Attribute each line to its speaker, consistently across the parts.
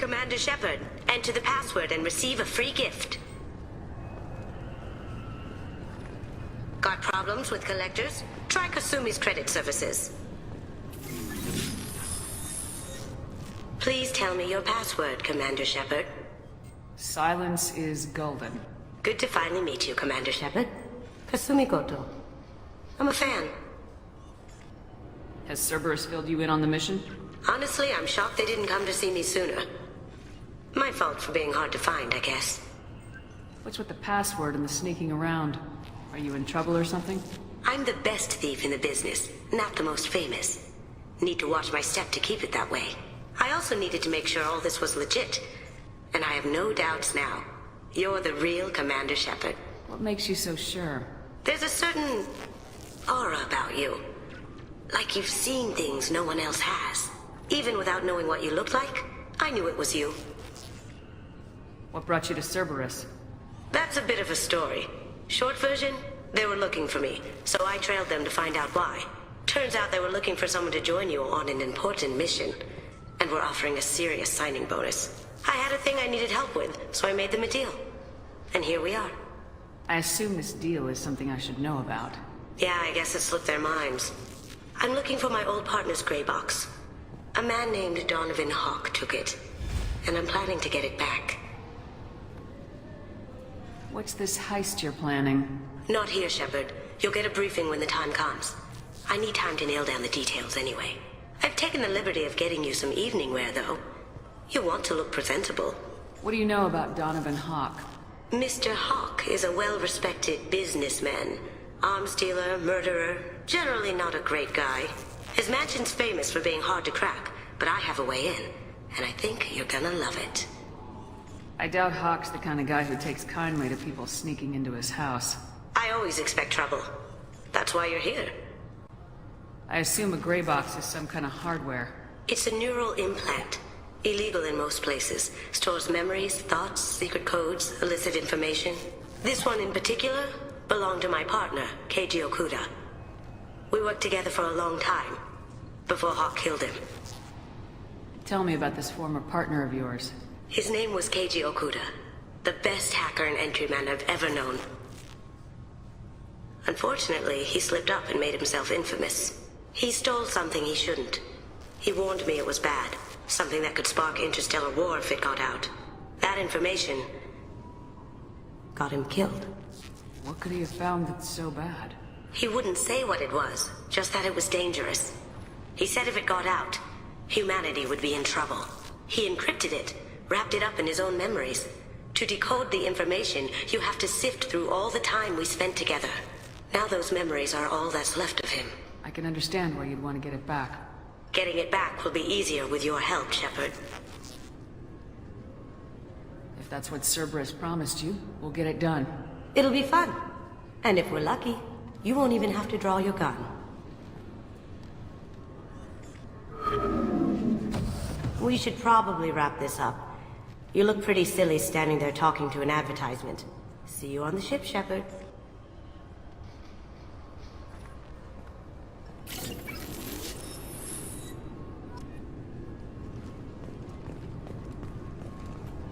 Speaker 1: Commander Shepard, enter the password and receive a free gift. Got problems with collectors? Try Kasumi's credit services. Please tell me your password, Commander Shepard.
Speaker 2: Silence is golden.
Speaker 1: Good to finally meet you, Commander Shepard. Kasumi Goto. I'm a fan.
Speaker 2: Has Cerberus filled you in on the mission?
Speaker 1: Honestly, I'm shocked they didn't come to see me sooner. My fault for being hard to find, I guess.
Speaker 2: What's with the password and the sneaking around? Are you in trouble or something?
Speaker 1: I'm the best thief in the business, not the most famous. Need to watch my step to keep it that way. I also needed to make sure all this was legit. And I have no doubts now. You're the real Commander Shepard.
Speaker 2: What makes you so sure?
Speaker 1: There's a certain aura about you. Like you've seen things no one else has. Even without knowing what you looked like, I knew it was you.
Speaker 2: What brought you to Cerberus?
Speaker 1: That's a bit of a story. Short version, they were looking for me, so I trailed them to find out why. Turns out they were looking for someone to join you on an important mission, and were offering a serious signing bonus. I had a thing I needed help with, so I made them a deal. And here we are.
Speaker 2: I assume this deal is something I should know about.
Speaker 1: Yeah, I guess it slipped their minds. I'm looking for my old partner's gray box. A man named Donovan Hawk took it, and I'm planning to get it back.
Speaker 2: What's this heist you're planning?
Speaker 1: Not here, Shepard. You'll get a briefing when the time comes. I need time to nail down the details anyway. I've taken the liberty of getting you some evening wear, though. You want to look presentable.
Speaker 2: What do you know about Donovan Hawk?
Speaker 1: Mr. Hawk is a well-respected businessman. Arms dealer, murderer, generally not a great guy. His mansion's famous for being hard to crack, but I have a way in, and I think you're gonna love it.
Speaker 2: I doubt Hawk's the kind of guy who takes kindly to people sneaking into his house.
Speaker 1: I always expect trouble. That's why you're here.
Speaker 2: I assume a gray box is some kind of hardware.
Speaker 1: It's a neural implant. Illegal in most places. Stores memories, thoughts, secret codes, illicit information. This one in particular belonged to my partner, Keiji Okuda. We worked together for a long time, before Hawk killed him.
Speaker 2: Tell me about this former partner of yours.
Speaker 1: His name was Keiji Okuda, the best hacker and entryman I've ever known. Unfortunately, he slipped up and made himself infamous. He stole something he shouldn't. He warned me it was bad, something that could spark interstellar war if it got out. That information got him killed.
Speaker 2: What could he have found that's so bad?
Speaker 1: He wouldn't say what it was, just that it was dangerous. He said if it got out, humanity would be in trouble. He encrypted it, wrapped it up in his own memories. To decode the information, you have to sift through all the time we spent together. Now those memories are all that's left of him.
Speaker 2: I can understand why you'd want to get it back.
Speaker 1: Getting it back will be easier with your help, Shepard.
Speaker 2: If that's what Cerberus promised you, we'll get it done.
Speaker 1: It'll be fun. And if we're lucky, you won't even have to draw your gun. We should probably wrap this up. You look pretty silly standing there talking to an advertisement. See you on the ship, Shepard.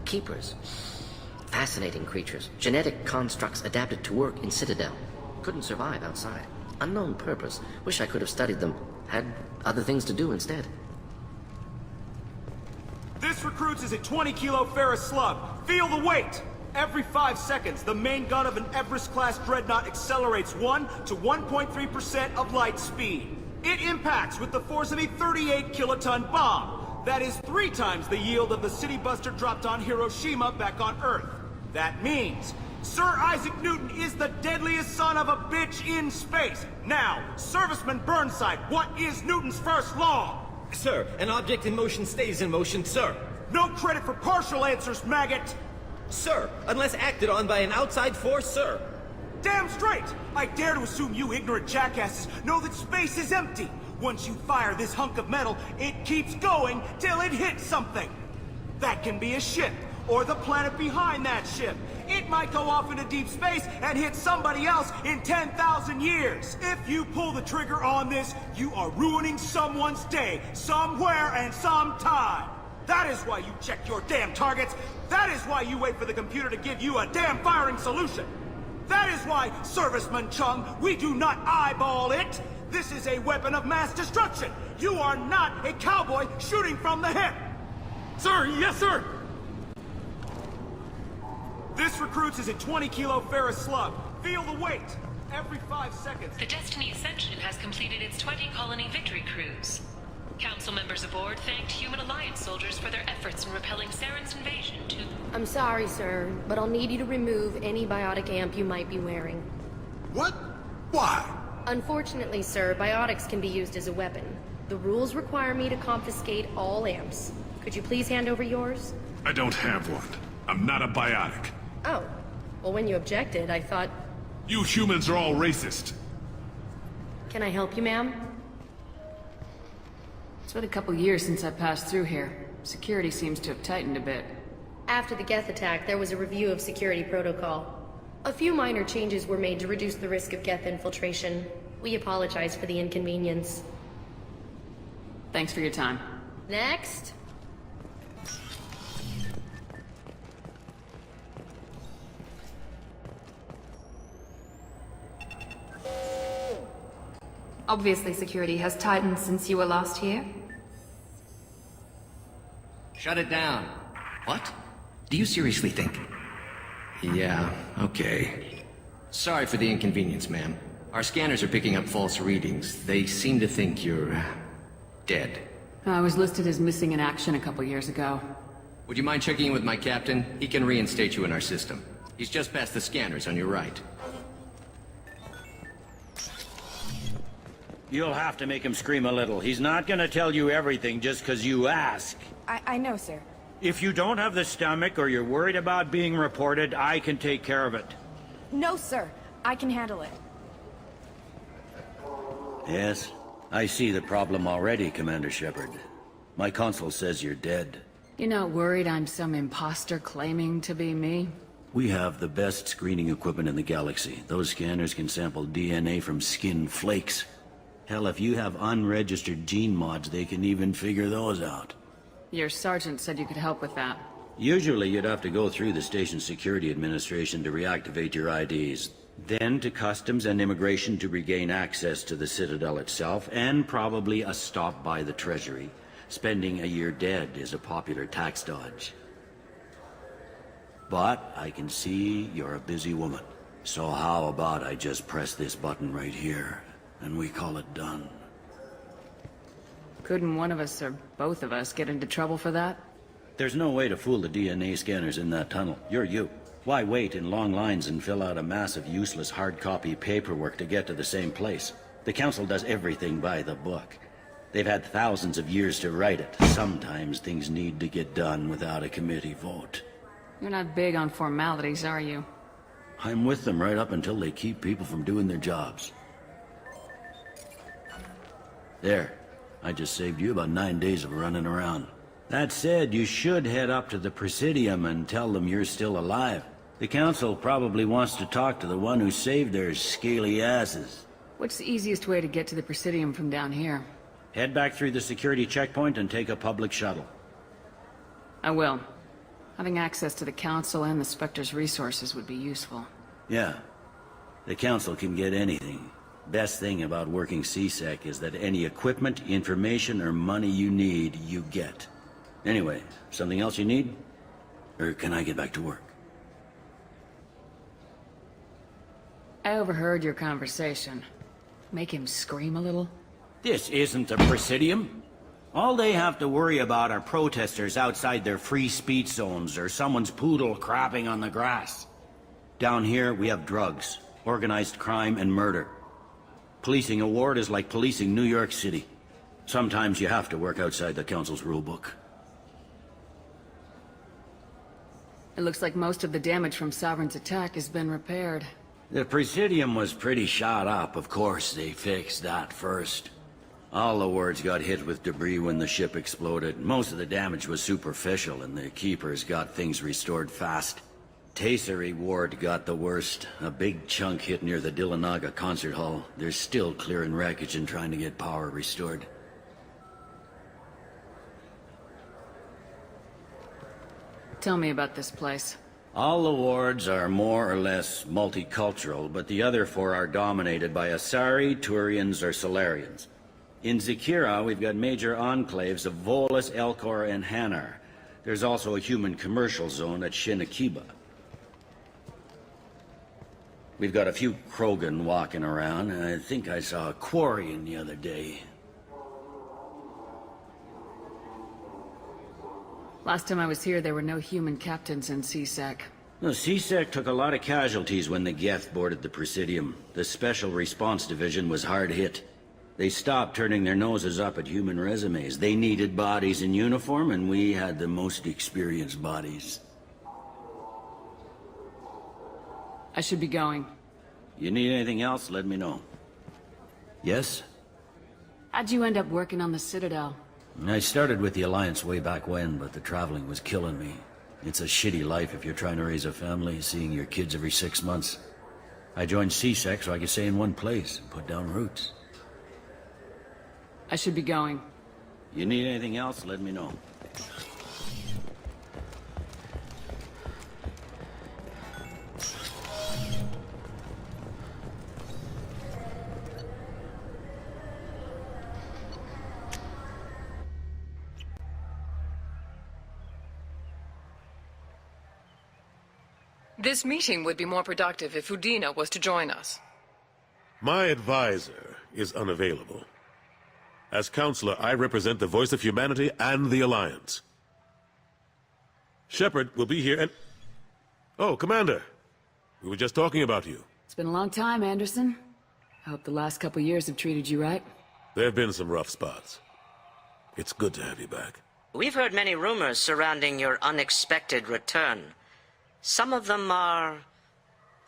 Speaker 3: Keepers. Fascinating creatures. Genetic constructs adapted to work in Citadel. Couldn't survive outside. Unknown purpose. Wish I could have studied them. Had other things to do instead.
Speaker 4: This recruits is a 20-kilo ferrous slug. Feel the weight! Every 5 seconds, the main gun of an Everest-class dreadnought accelerates 1 to 1.3% of light speed. It impacts with the force of a 38-kiloton bomb. That is 3 times the yield of the city buster dropped on Hiroshima back on Earth. That means Sir Isaac Newton is the deadliest son of a bitch in space. Now, Serviceman Burnside, what is Newton's first law?
Speaker 5: Sir, an object in motion stays in motion, sir.
Speaker 4: No credit for partial answers, maggot!
Speaker 5: Sir, unless acted on by an outside force, sir.
Speaker 4: Damn straight! I dare to assume you ignorant jackasses know that space is empty. Once you fire this hunk of metal, it keeps going till it hits something. That can be a ship, or the planet behind that ship. It might go off into deep space and hit somebody else in 10,000 years. If you pull the trigger on this, you are ruining someone's day, somewhere and sometime. That is why you check your damn targets. That is why you wait for the computer to give you a damn firing solution. That is why, Serviceman Chung, we do not eyeball it. This is a weapon of mass destruction. You are not a cowboy shooting from the hip.
Speaker 6: Sir, yes, sir!
Speaker 4: This recruits is a 20-kilo ferrous slug. Feel the weight. Every 5 seconds.
Speaker 7: The Destiny Ascension has completed its 20-colony victory cruise. Council members aboard thanked Human Alliance soldiers for their efforts in repelling Saren's invasion to...
Speaker 8: I'm sorry, sir, but I'll need you to remove any biotic amp you might be wearing.
Speaker 6: What? Why?
Speaker 8: Unfortunately, sir, biotics can be used as a weapon. The rules require me to confiscate all amps. Could you please hand over yours?
Speaker 6: I don't have one. I'm not a biotic.
Speaker 8: Oh. Well, when you objected, I thought...
Speaker 6: You humans are all racist.
Speaker 8: Can I help you, ma'am?
Speaker 2: It's been a couple years since I passed through here. Security seems to have tightened a bit.
Speaker 8: After the Geth attack, there was a review of security protocol. A few minor changes were made to reduce the risk of Geth infiltration. We apologize for the inconvenience.
Speaker 2: Thanks for your time.
Speaker 8: Next.
Speaker 9: Obviously, security has tightened since you were last here.
Speaker 3: Shut it down. What? Do you seriously think? Yeah, okay. Sorry for the inconvenience, ma'am. Our scanners are picking up false readings. They seem to think you're... dead.
Speaker 2: I was listed as missing in action a couple years ago.
Speaker 3: Would you mind checking in with my captain? He can reinstate you in our system. He's just past the scanners on your right.
Speaker 10: You'll have to make him scream a little. He's not gonna tell you everything just 'cause you ask.
Speaker 9: I know, sir.
Speaker 10: If you don't have the stomach or you're worried about being reported, I can take care of it.
Speaker 9: No, sir. I can handle it.
Speaker 10: Yes, I see the problem already, Commander Shepard. My console says you're dead.
Speaker 2: You're not worried I'm some imposter claiming to be me?
Speaker 10: We have the best screening equipment in the galaxy. Those scanners can sample DNA from skin flakes. Hell, if you have unregistered gene mods, they can even figure those out.
Speaker 2: Your sergeant said you could help with that.
Speaker 10: Usually you'd have to go through the station security administration to reactivate your IDs. Then to customs and immigration to regain access to the Citadel itself, and probably a stop by the Treasury. Spending a year dead is a popular tax dodge. But I can see you're a busy woman. So how about I just press this button right here, and we call it done?
Speaker 2: Couldn't one of us or both of us get into trouble for that?
Speaker 10: There's no way to fool the DNA scanners in that tunnel. You're you. Why wait in long lines and fill out a massive useless hard copy paperwork to get to the same place? The Council does everything by the book. They've had thousands of years to write it. Sometimes things need to get done without a committee vote.
Speaker 2: You're not big on formalities, are you?
Speaker 10: I'm with them right up until they keep people from doing their jobs. There. I just saved you about 9 days of running around. That said, you should head up to the Presidium and tell them you're still alive. The Council probably wants to talk to the one who saved their scaly asses.
Speaker 2: What's the easiest way to get to the Presidium from down here?
Speaker 10: Head back through the security checkpoint and take a public shuttle.
Speaker 2: I will. Having access to the Council and the Spectre's resources would be useful.
Speaker 10: Yeah. The Council can get anything. Best thing about working CSEC is that any equipment, information, or money you need, you get. Anyway, something else you need? Or can I get back to work?
Speaker 2: I overheard your conversation. Make him scream a little?
Speaker 10: This isn't a Presidium. All they have to worry about are protesters outside their free speech zones or someone's poodle crapping on the grass. Down here, we have drugs, organized crime, and murder. Policing a ward is like policing New York City. Sometimes you have to work outside the Council's rulebook.
Speaker 2: It looks like most of the damage from Sovereign's attack has been repaired.
Speaker 10: The Presidium was pretty shot up. Of course, they fixed that first. All the wards got hit with debris when the ship exploded. Most of the damage was superficial, and the Keepers got things restored fast. Tasery Ward got the worst. A big chunk hit near the Dillanaga concert hall. They're still clearing wreckage and trying to get power restored.
Speaker 2: Tell me about this place.
Speaker 10: All the wards are more or less multicultural, but the other four are dominated by Asari, Turians, or Solarians. In Zakira, we've got major enclaves of Volus, Elcor, and Hanar. There's also a human commercial zone at Shinakiba. We've got a few Krogan walking around, and I think I saw a Quarian the other day.
Speaker 2: Last time I was here, there were no human captains in CSEC.
Speaker 10: The CSEC took a lot of casualties when the Geth boarded the Presidium. The Special Response Division was hard hit. They stopped turning their noses up at human resumes. They needed bodies in uniform, and we had the most experienced bodies.
Speaker 2: I should be going.
Speaker 10: You need anything else, let me know. Yes?
Speaker 2: How'd you end up working on the Citadel?
Speaker 10: I started with the Alliance way back when, but the traveling was killing me. It's a shitty life if you're trying to raise a family, seeing your kids every 6 months. I joined CSEC so I could stay in one place and put down roots.
Speaker 2: I should be going.
Speaker 10: You need anything else, let me know.
Speaker 11: This meeting would be more productive if Udina was to join us.
Speaker 6: My advisor is unavailable. As counselor, I represent the voice of humanity and the Alliance. Shepard will be here and... Oh, Commander. We were just talking about you.
Speaker 2: It's been a long time, Anderson. I hope the last couple years have treated you right.
Speaker 6: There have been some rough spots. It's good to have you back.
Speaker 12: We've heard many rumors surrounding your unexpected return. Some of them are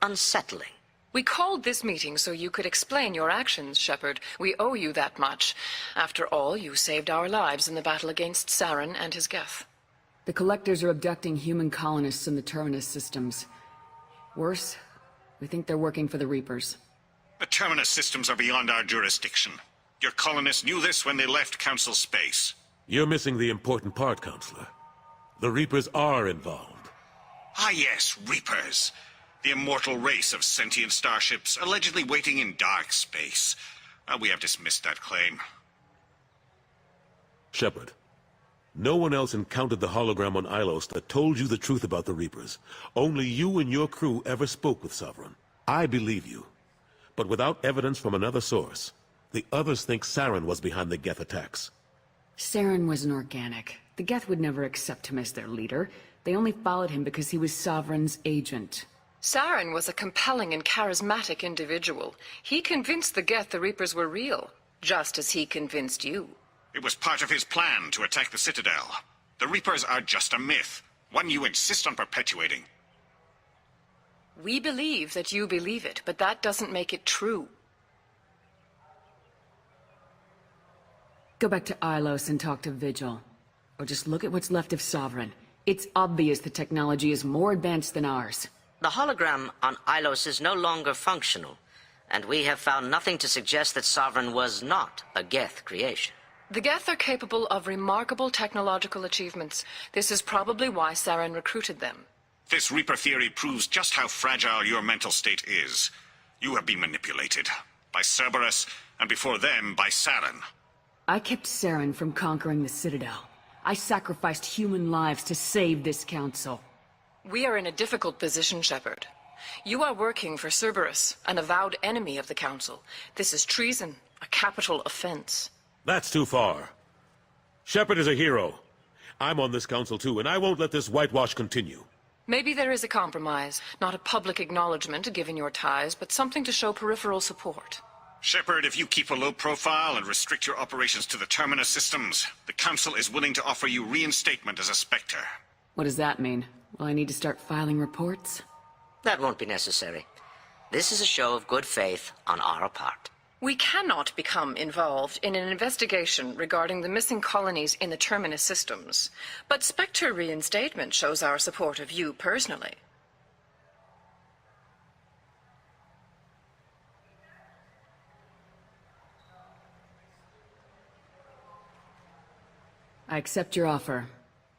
Speaker 12: unsettling.
Speaker 11: We called this meeting so you could explain your actions, Shepard. We owe you that much. After all, you saved our lives in the battle against Saren and his Geth.
Speaker 2: The Collectors are abducting human colonists in the Terminus systems. Worse, we think they're working for the Reapers.
Speaker 13: The Terminus systems are beyond our jurisdiction. Your colonists knew this when they left Council space.
Speaker 6: You're missing the important part, Counselor. The Reapers are involved.
Speaker 13: Ah yes, Reapers. The immortal race of sentient starships allegedly waiting in dark space. We have dismissed that claim.
Speaker 6: Shepard, no one else encountered the hologram on Ilos that told you the truth about the Reapers. Only you and your crew ever spoke with Sovereign. I believe you. But without evidence from another source, the others think Saren was behind the Geth attacks.
Speaker 2: Saren was an organic. The Geth would never accept him as their leader. They only followed him because he was Sovereign's agent.
Speaker 11: Saren was a compelling and charismatic individual. He convinced the Geth the Reapers were real, just as he convinced you.
Speaker 13: It was part of his plan to attack the Citadel. The Reapers are just a myth, one you insist on perpetuating.
Speaker 11: We believe that you believe it, but that doesn't make it true.
Speaker 2: Go back to Ilos and talk to Vigil. Or just look at what's left of Sovereign. It's obvious the technology is more advanced than ours.
Speaker 12: The hologram on Ilos is no longer functional, and we have found nothing to suggest that Sovereign was not a Geth creation.
Speaker 11: The Geth are capable of remarkable technological achievements. This is probably why Saren recruited them.
Speaker 13: This Reaper theory proves just how fragile your mental state is. You have been manipulated. By Cerberus, and before them, by Saren.
Speaker 2: I kept Saren from conquering the Citadel. I sacrificed human lives to save this council.
Speaker 11: We are in a difficult position, Shepard. You are working for Cerberus, an avowed enemy of the Council. This is treason, a capital offense.
Speaker 6: That's too far. Shepard is a hero. I'm on this council too, and I won't let this whitewash continue.
Speaker 11: Maybe there is a compromise. Not a public acknowledgement given your ties, but something to show peripheral support.
Speaker 13: Shepard, if you keep a low profile and restrict your operations to the Terminus systems, the Council is willing to offer you reinstatement as a Spectre.
Speaker 2: What does that mean? Will I need to start filing reports?
Speaker 12: That won't be necessary. This is a show of good faith on our part.
Speaker 11: We cannot become involved in an investigation regarding the missing colonies in the Terminus systems, but Spectre reinstatement shows our support of you personally.
Speaker 2: I accept your offer.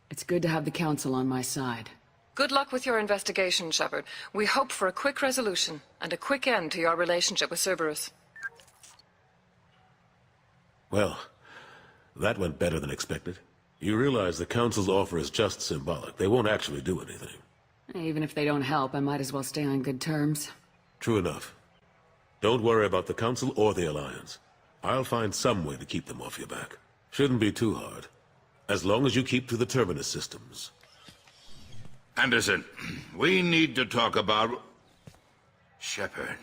Speaker 2: It's good to have the Council on my side.
Speaker 11: Good luck with your investigation, Shepard. We hope for a quick resolution and a quick end to your relationship with Cerberus.
Speaker 6: Well, that went better than expected. You realize the Council's offer is just symbolic. They won't actually do anything.
Speaker 2: Even if they don't help, I might as well stay on good terms.
Speaker 6: True enough. Don't worry about the Council or the Alliance. I'll find some way to keep them off your back. Shouldn't be too hard. As long as you keep to the Terminus systems.
Speaker 14: Anderson, we need to talk about... Shepard.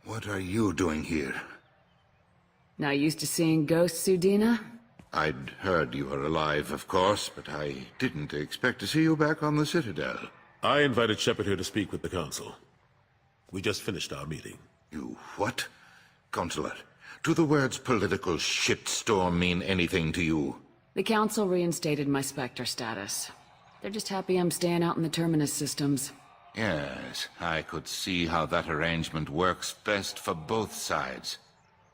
Speaker 14: What are you doing here?
Speaker 2: Not used to seeing ghosts, Udina?
Speaker 14: I'd heard you were alive, of course, but I didn't expect to see you back on the Citadel.
Speaker 6: I invited Shepard here to speak with the Council. We just finished our meeting.
Speaker 14: You what? Consular, do the words political shitstorm mean anything to you?
Speaker 2: The Council reinstated my Spectre status. They're just happy I'm staying out in the Terminus systems.
Speaker 14: Yes, I could see how that arrangement works best for both sides.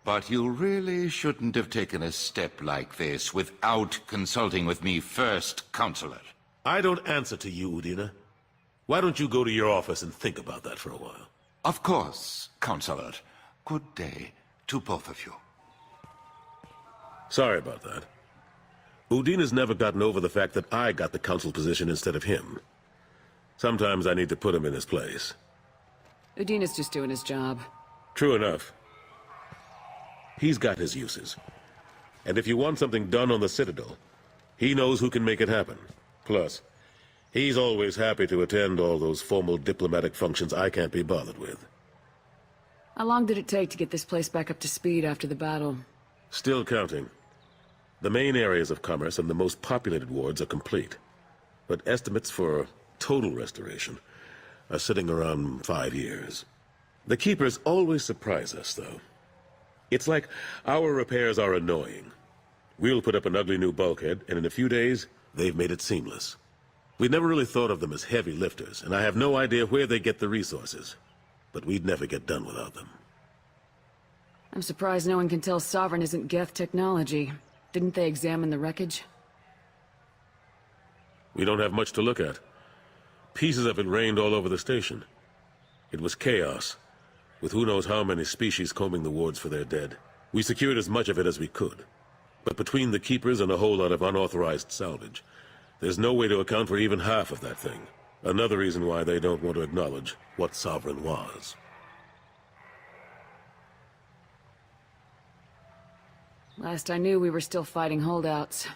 Speaker 14: But you really shouldn't have taken a step like this without consulting with me first, Consular.
Speaker 6: I don't answer to you, Udina. Why don't you go to your office and think about that for a while?
Speaker 14: Of course, Consular. Good day to both of you.
Speaker 6: Sorry about that. Udina's never gotten over the fact that I got the Council position instead of him. Sometimes I need to put him in his place.
Speaker 2: Udina's just doing his job.
Speaker 6: True enough. He's got his uses. And if you want something done on the Citadel, he knows who can make it happen. Plus, he's always happy to attend all those formal diplomatic functions I can't be bothered with.
Speaker 2: How long did it take to get this place back up to speed after the battle?
Speaker 6: Still counting. The main areas of commerce and the most populated wards are complete. But estimates for total restoration are sitting around 5 years. The Keepers always surprise us, though. It's like our repairs are annoying. We'll put up an ugly new bulkhead, and in a few days, they've made it seamless. We'd never really thought of them as heavy lifters, and I have no idea where they get the resources. But we'd never get done without them.
Speaker 2: I'm surprised no one can tell Sovereign isn't Geth technology. Didn't they examine the wreckage?
Speaker 6: We don't have much to look at. Pieces of it rained all over the station. It was chaos, with who knows how many species combing the wards for their dead. We secured as much of it as we could. But between the Keepers and a whole lot of unauthorized salvage, there's no way to account for even half of that thing. Another reason why they don't want to acknowledge what Sovereign was.
Speaker 2: Last I knew, we were still fighting holdouts.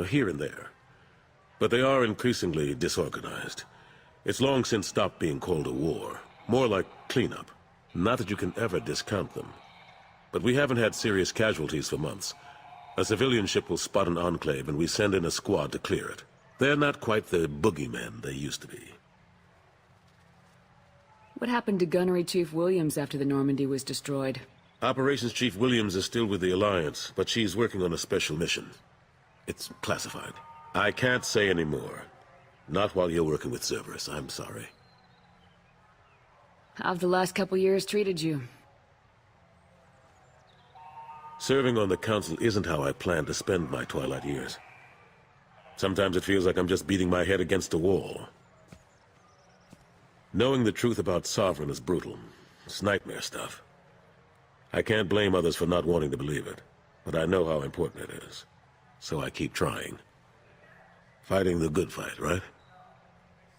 Speaker 6: Here and there. But they are increasingly disorganized. It's long since stopped being called a war. More like cleanup. Not that you can ever discount them. But we haven't had serious casualties for months. A civilian ship will spot an enclave and we send in a squad to clear it. They're not quite the boogeymen they used to be.
Speaker 2: What happened to Gunnery Chief Williams after the Normandy was destroyed?
Speaker 6: Operations Chief Williams is still with the Alliance, but she's working on a special mission. It's classified. I can't say any more. Not while you're working with Cerberus, I'm sorry.
Speaker 2: How have the last couple years treated you?
Speaker 6: Serving on the Council isn't how I plan to spend my twilight years. Sometimes it feels like I'm just beating my head against a wall. Knowing the truth about Sovereign is brutal. It's nightmare stuff. I can't blame others for not wanting to believe it, but I know how important it is. So I keep trying. Fighting the good fight, right?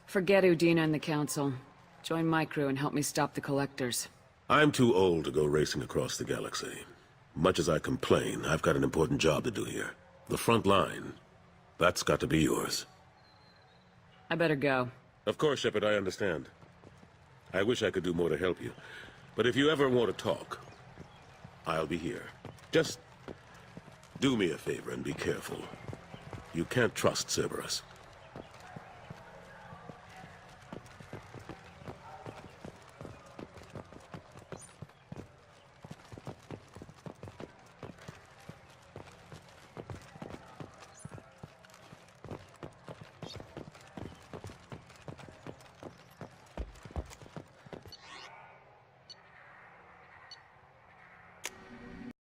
Speaker 2: Forget Udina and the Council. Join my crew and help me stop the Collectors.
Speaker 6: I'm too old to go racing across the galaxy. Much as I complain, I've got an important job to do here. The front line. That's got to be yours.
Speaker 2: I better go.
Speaker 6: Of course, Shepard, I understand. I wish I could do more to help you. But if you ever want to talk, I'll be here. Just do me a favor and be careful. You can't trust Cerberus.